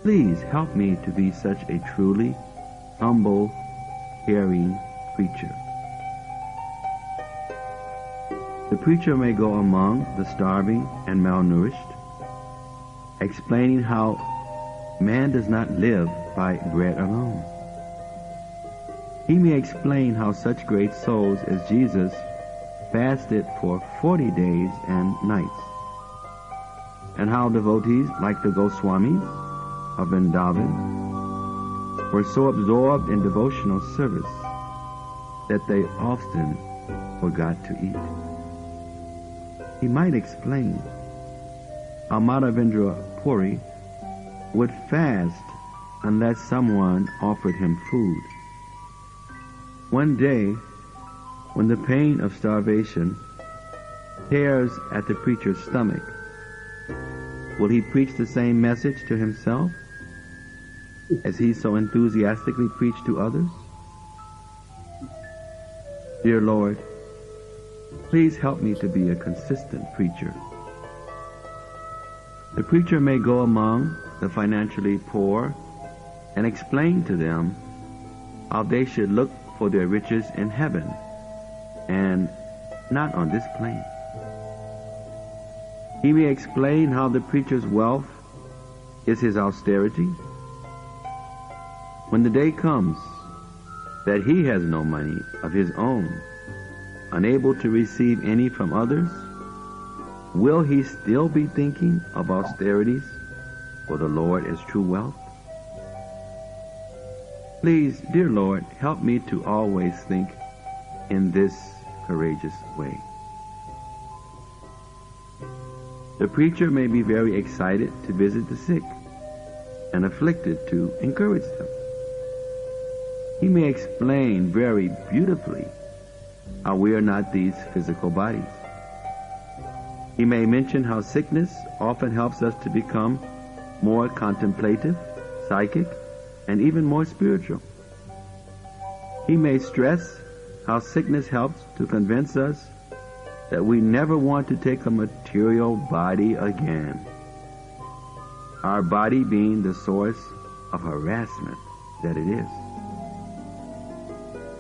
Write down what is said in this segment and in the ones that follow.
Please help me to be such a truly humble, caring preacher. The preacher may go among the starving and malnourished, explaining how man does not live by bread alone. He may explain how such great souls as Jesus fasted for 40 days and nights, and how devotees like the Goswamis of Vrindavan were so absorbed in devotional service that they often forgot to eat. He might explain how Madhavendra Puri would fast unless someone offered him food. One day, when the pain of starvation tears at the preacher's stomach, will he preach the same message to himself as he so enthusiastically preached to others? Dear Lord, please help me to be a consistent preacher. The preacher may go among the financially poor and explain to them how they should look for their riches in heaven and not on this plane. He may explain how the preacher's wealth is his austerity. When the day comes that he has no money of his own, unable to receive any from others, will he still be thinking of austerities for the Lord as true wealth? Please, dear Lord, help me to always think in this courageous way. The preacher may be very excited to visit the sick and afflicted to encourage them. He may explain very beautifully how we are not these physical bodies. He may mention how sickness often helps us to become more contemplative, psychic, and even more spiritual. He may stress how sickness helps to convince us that we never want to take a material body again, our body being the source of harassment that it is.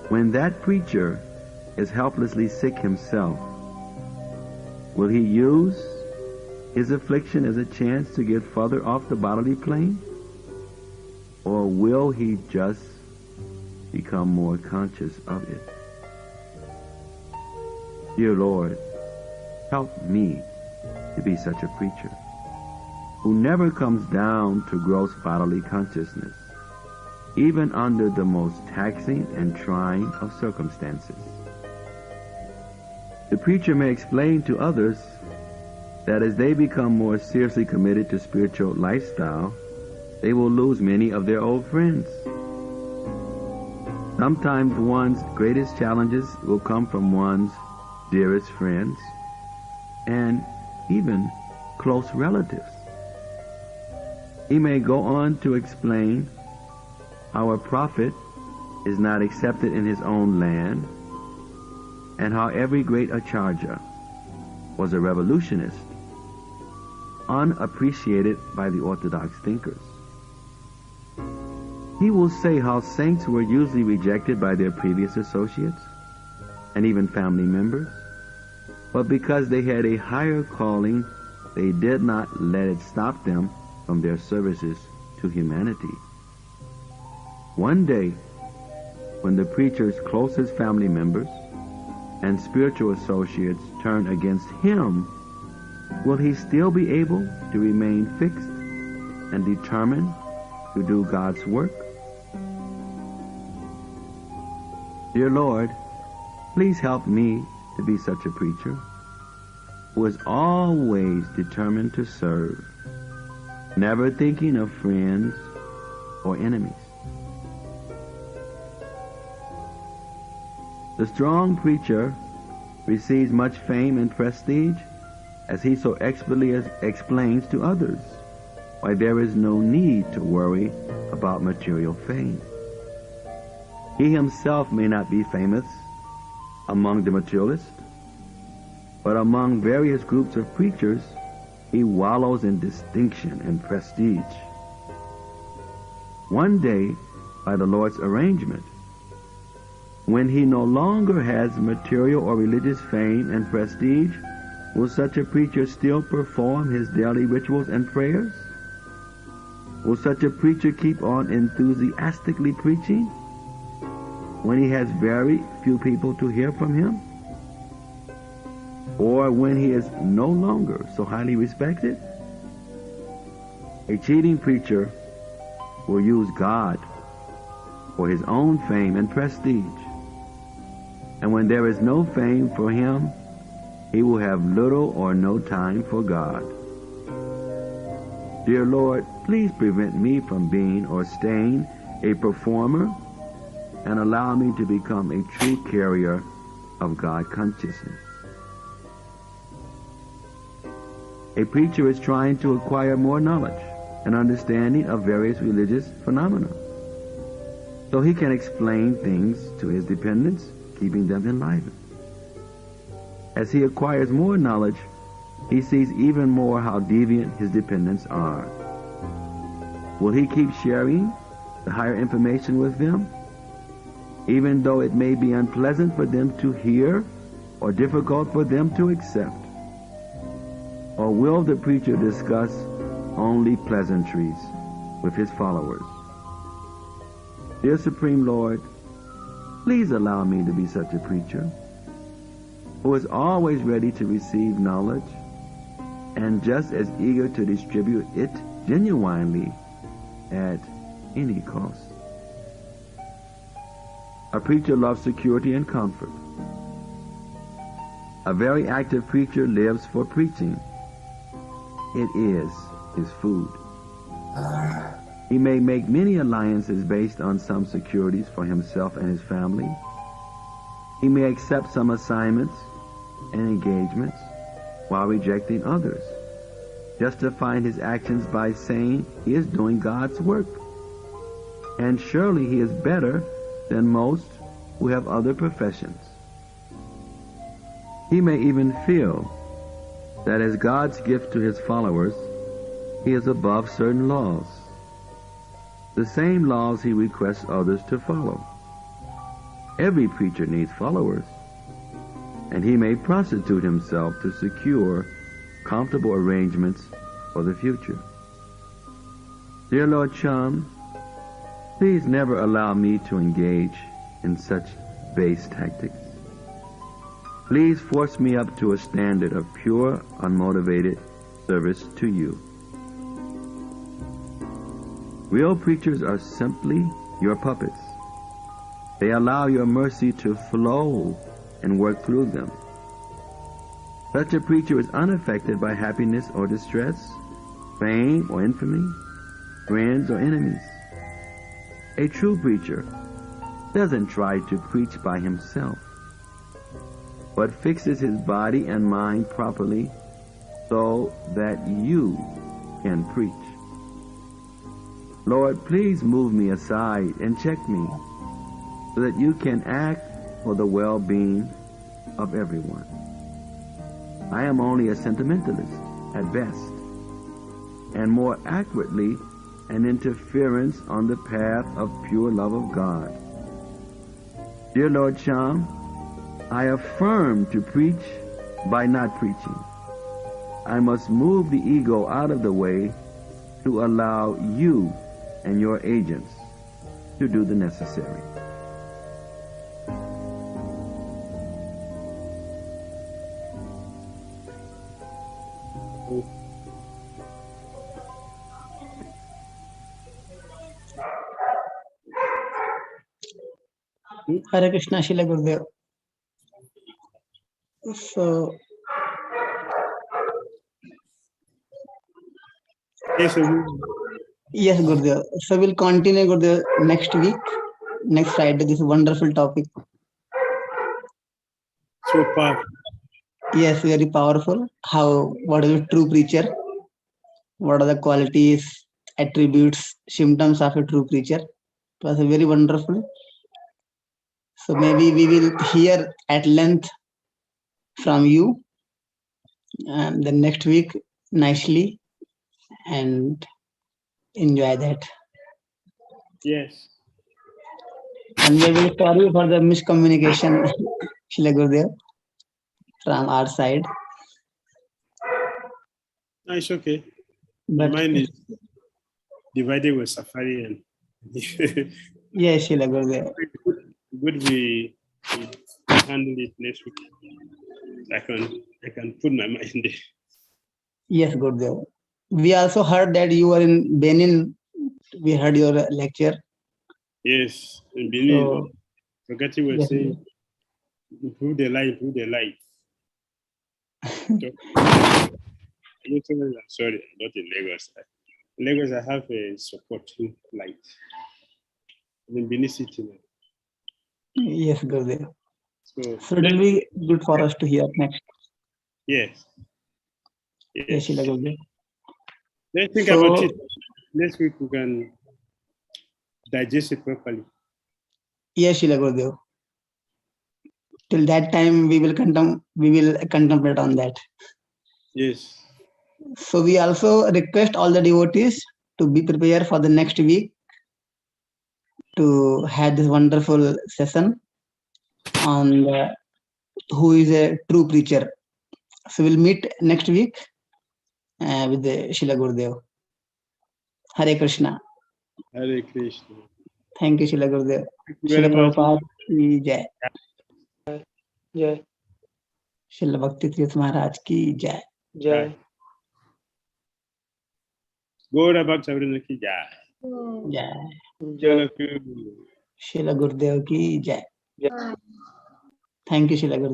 When that preacher is helplessly sick himself, will he use his affliction as a chance to get further off the bodily plane? Or will he just become more conscious of it? Dear Lord, help me to be such a preacher who never comes down to gross bodily consciousness, even under the most taxing and trying of circumstances. The preacher may explain to others that as they become more seriously committed to spiritual lifestyle, they will lose many of their old friends. Sometimes one's greatest challenges will come from one's dearest friends and even close relatives. He may go on to explain how a prophet is not accepted in his own land, and how every great acharya was a revolutionist, unappreciated by the orthodox thinkers. He will say how saints were usually rejected by their previous associates and even family members, but because they had a higher calling, they did not let it stop them from their services to humanity. One day, when the preacher's closest family members and spiritual associates turn against him, will he still be able to remain fixed and determined to do God's work? Dear Lord, please help me to be such a preacher who is always determined to serve, never thinking of friends or enemies. The strong preacher receives much fame and prestige as he so expertly explains to others why there is no need to worry about material fame. He himself may not be famous among the materialists, but among various groups of preachers, he wallows in distinction and prestige. one day, by the Lord's arrangement, when he no longer has material or religious fame and prestige, will such a preacher still perform his daily rituals and prayers? Will such a preacher keep on enthusiastically preaching when he has very few people to hear from him? Or when he is no longer so highly respected? A cheating preacher will use God for his own fame and prestige. And when there is no fame for him, he will have little or no time for God. Dear Lord, please prevent me from being or staying a performer and allow me to become a true carrier of God consciousness. A preacher is trying to acquire more knowledge and understanding of various religious phenomena, so he can explain things to his dependents, keeping them enlivened. As he acquires more knowledge, he sees even more how deviant his dependents are. Will he keep sharing the higher information with them, even though it may be unpleasant for them to hear or difficult for them to accept? Or will the preacher discuss only pleasantries with his followers? Dear Supreme Lord, please allow me to be such a preacher who is always ready to receive knowledge and just as eager to distribute it genuinely at any cost. A preacher loves security and comfort. A very active preacher lives for preaching. It is his food. He may make many alliances based on some securities for himself and his family. He may accept some assignments and engagements while rejecting others, justifying his actions by saying he is doing God's work. And surely he is better than most who have other professions. He may even feel that as God's gift to his followers, he is above certain laws, the same laws he requests others to follow. Every preacher needs followers, and he may prostitute himself to secure comfortable arrangements for the future. Dear Lord Chum, please never allow me to engage in such base tactics. Please force me up to a standard of pure, unmotivated service to you. Real preachers are simply your puppets. They allow your mercy to flow and work through them. Such a preacher is unaffected by happiness or distress, fame or infamy, friends or enemies. A true preacher doesn't try to preach by himself, but fixes his body and mind properly so that you can preach. Lord, please move me aside and check me so that you can act for the well-being of everyone. I am only a sentimentalist at best, and more accurately an interference on the path of pure love of God. Dear Lord Chum, I affirm to preach by not preaching. I must move the ego out of the way to allow you and your agents to do the necessary. Hare Krishna, Shila Gurudev. So, yes, Gurudev. So we'll continue, Gurudev, next week, next Friday. This is a wonderful topic. So far. Yes, very powerful. What is a true preacher? What are the qualities, attributes, symptoms of a true preacher? It was very wonderful. So maybe we will hear at length from you and the next week nicely and enjoy that. Yes. And we are very sorry for the miscommunication, Srila Gurudev, from our side. No, it's okay. My But mind is divided with Safari and yes, Srila Gurudev. good we handle it next week. I can put my mind there. Yes, Gurudev. We also heard that you were in Benin. We heard your lecture. Yes, in Benin, So, Pragati was yes, saying, improve the light. Sorry, I'm not in Lagos. In Lagos, I have a supporting light. I'm in Benin City now. yes, Gurudev. So it will be good for us to hear next. Yes. Yes, Srila Gurudev. Let's think about it. Next week we can digest it properly. Yes, Srila Gurudev. Till that time, we will contemplate on that. Yes. So we also request all the devotees to be prepared for the next week to have this wonderful session on who is a true preacher. So we'll meet next week with the Srila Gurudev. Hare Krishna. Hare Krishna. Thank you, Srila Gurudev. Thank you very Srila much. Prabhupada ki jai. Jai. Srila Bhakti Tirtha Maharaj ki jai. Jai. Gaura Bhakti ki jai. Jai. Jai. Srila Gurudev ki jai. Jai. Thank you, Srila Gurudev.